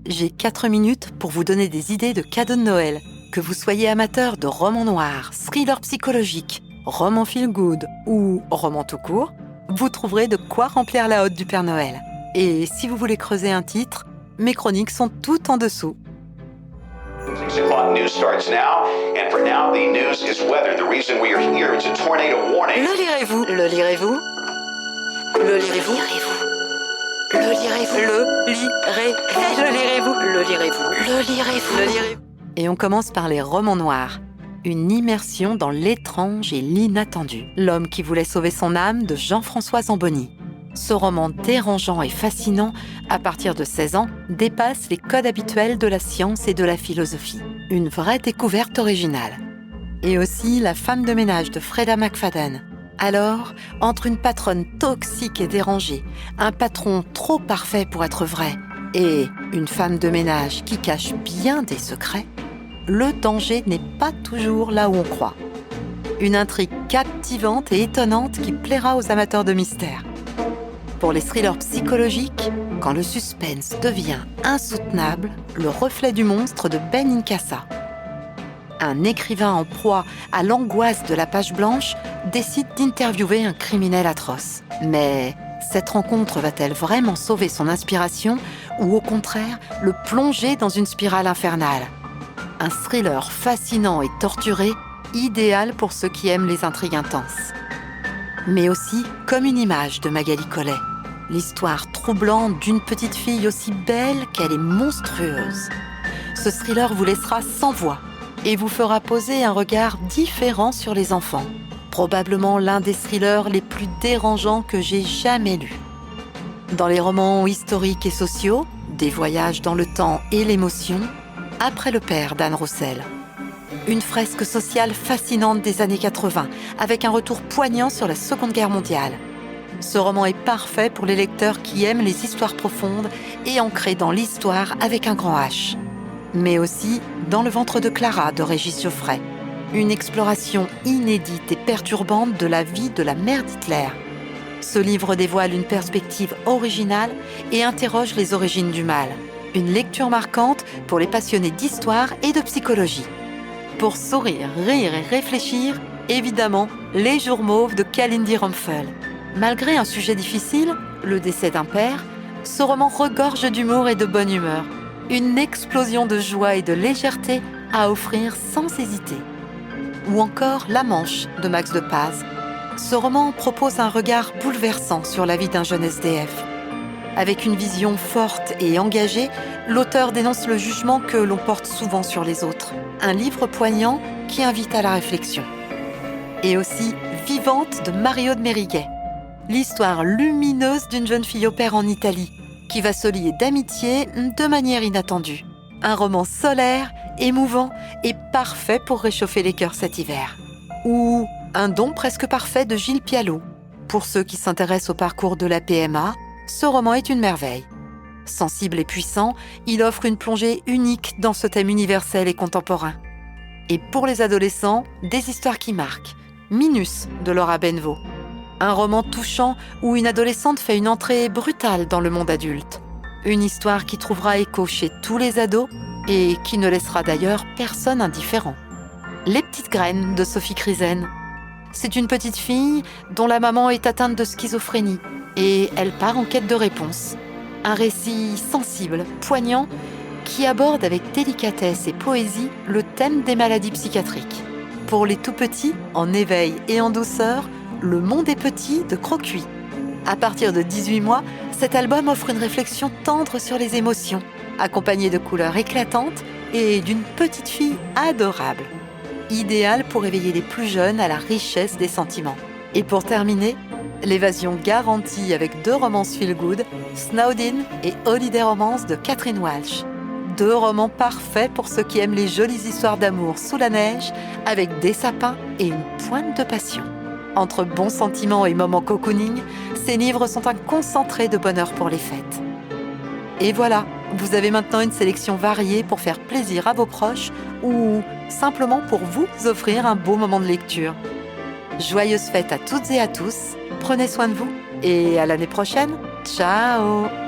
J'ai 4 minutes pour vous donner des idées de cadeaux de Noël. Que vous soyez amateur de romans noirs, thrillers psychologiques, romans feel-good ou romans tout court, vous trouverez de quoi remplir la hotte du Père Noël. Et si vous voulez creuser un titre, mes chroniques sont toutes en dessous. 6 o'clock news starts now, and for now the news is weather. The reason we are here is a tornado warning. Le lirez-vous? Le lirez-vous? Le lirez-vous? Le lirez-vous? Le lirez-vous? Le lirez-vous? Le lirez-vous? Le lirez-vous? Le lirez-vous? Et on commence par les romans noirs. Une immersion dans l'étrange et l'inattendu. L'homme qui voulait sauver son âme de Jean-François Zamboni. Ce roman dérangeant et fascinant, à partir de 16 ans, dépasse les codes habituels de la science et de la philosophie. Une vraie découverte originale. Et aussi La femme de ménage de Freda McFadden. Alors, entre une patronne toxique et dérangée, un patron trop parfait pour être vrai, et une femme de ménage qui cache bien des secrets, le danger n'est pas toujours là où on croit. Une intrigue captivante et étonnante qui plaira aux amateurs de mystère. Pour les thrillers psychologiques, quand le suspense devient insoutenable, Le reflet du monstre de Ben Incasa. Un écrivain en proie à l'angoisse de la page blanche décide d'interviewer un criminel atroce. Mais cette rencontre va-t-elle vraiment sauver son inspiration ou au contraire le plonger dans une spirale infernale? Un thriller fascinant et torturé, idéal pour ceux qui aiment les intrigues intenses. Mais aussi comme une image de Magali Collet. L'histoire troublante d'une petite fille aussi belle qu'elle est monstrueuse. Ce thriller vous laissera sans voix et vous fera poser un regard différent sur les enfants. Probablement l'un des thrillers les plus dérangeants que j'ai jamais lus. Dans les romans historiques et sociaux, des voyages dans le temps et l'émotion, Après le père d'Anne Roussel. Une fresque sociale fascinante des années 80, avec un retour poignant sur la Seconde Guerre mondiale. Ce roman est parfait pour les lecteurs qui aiment les histoires profondes et ancrées dans l'histoire avec un grand H. Mais aussi Dans le ventre de Clara de Régis Geoffrey. Une exploration inédite et perturbante de la vie de la mère d'Hitler. Ce livre dévoile une perspective originale et interroge les origines du mal. Une lecture marquante pour les passionnés d'histoire et de psychologie. Pour sourire, rire et réfléchir, évidemment, Les jours mauves de Kalindi Rumpel. Malgré un sujet difficile, le décès d'un père, ce roman regorge d'humour et de bonne humeur. Une explosion de joie et de légèreté à offrir sans hésiter. Ou encore La Manche de Max de Paz. Ce roman propose un regard bouleversant sur la vie d'un jeune SDF. Avec une vision forte et engagée, l'auteur dénonce le jugement que l'on porte souvent sur les autres. Un livre poignant qui invite à la réflexion. Et aussi Vivante de Mario de Mériguet. L'histoire lumineuse d'une jeune fille au père en Italie, qui va se lier d'amitié de manière inattendue. Un roman solaire, émouvant et parfait pour réchauffer les cœurs cet hiver. Ou Un don presque parfait de Gilles Pialot. Pour ceux qui s'intéressent au parcours de la PMA, ce roman est une merveille. Sensible et puissant, il offre une plongée unique dans ce thème universel et contemporain. Et pour les adolescents, des histoires qui marquent. Minus de Laura Benveau. Un roman touchant où une adolescente fait une entrée brutale dans le monde adulte. Une histoire qui trouvera écho chez tous les ados et qui ne laissera d'ailleurs personne indifférent. Les petites graines de Sophie Crizen. C'est une petite fille dont la maman est atteinte de schizophrénie et elle part en quête de réponse. Un récit sensible, poignant, qui aborde avec délicatesse et poésie le thème des maladies psychiatriques. Pour les tout-petits, en éveil et en douceur, Le monde est petit de Crocuit. À partir de 18 mois, cet album offre une réflexion tendre sur les émotions, accompagnée de couleurs éclatantes et d'une petite fille adorable. Idéal pour éveiller les plus jeunes à la richesse des sentiments. Et pour terminer, l'évasion garantie avec 2 romances feel-good, Snowdin et Holiday Romance de Catherine Walsh. 2 romans parfaits pour ceux qui aiment les jolies histoires d'amour sous la neige, avec des sapins et une pointe de passion. Entre bons sentiments et moments cocooning, ces livres sont un concentré de bonheur pour les fêtes. Et voilà, vous avez maintenant une sélection variée pour faire plaisir à vos proches ou simplement pour vous offrir un beau moment de lecture. Joyeuses fêtes à toutes et à tous, prenez soin de vous et à l'année prochaine. Ciao!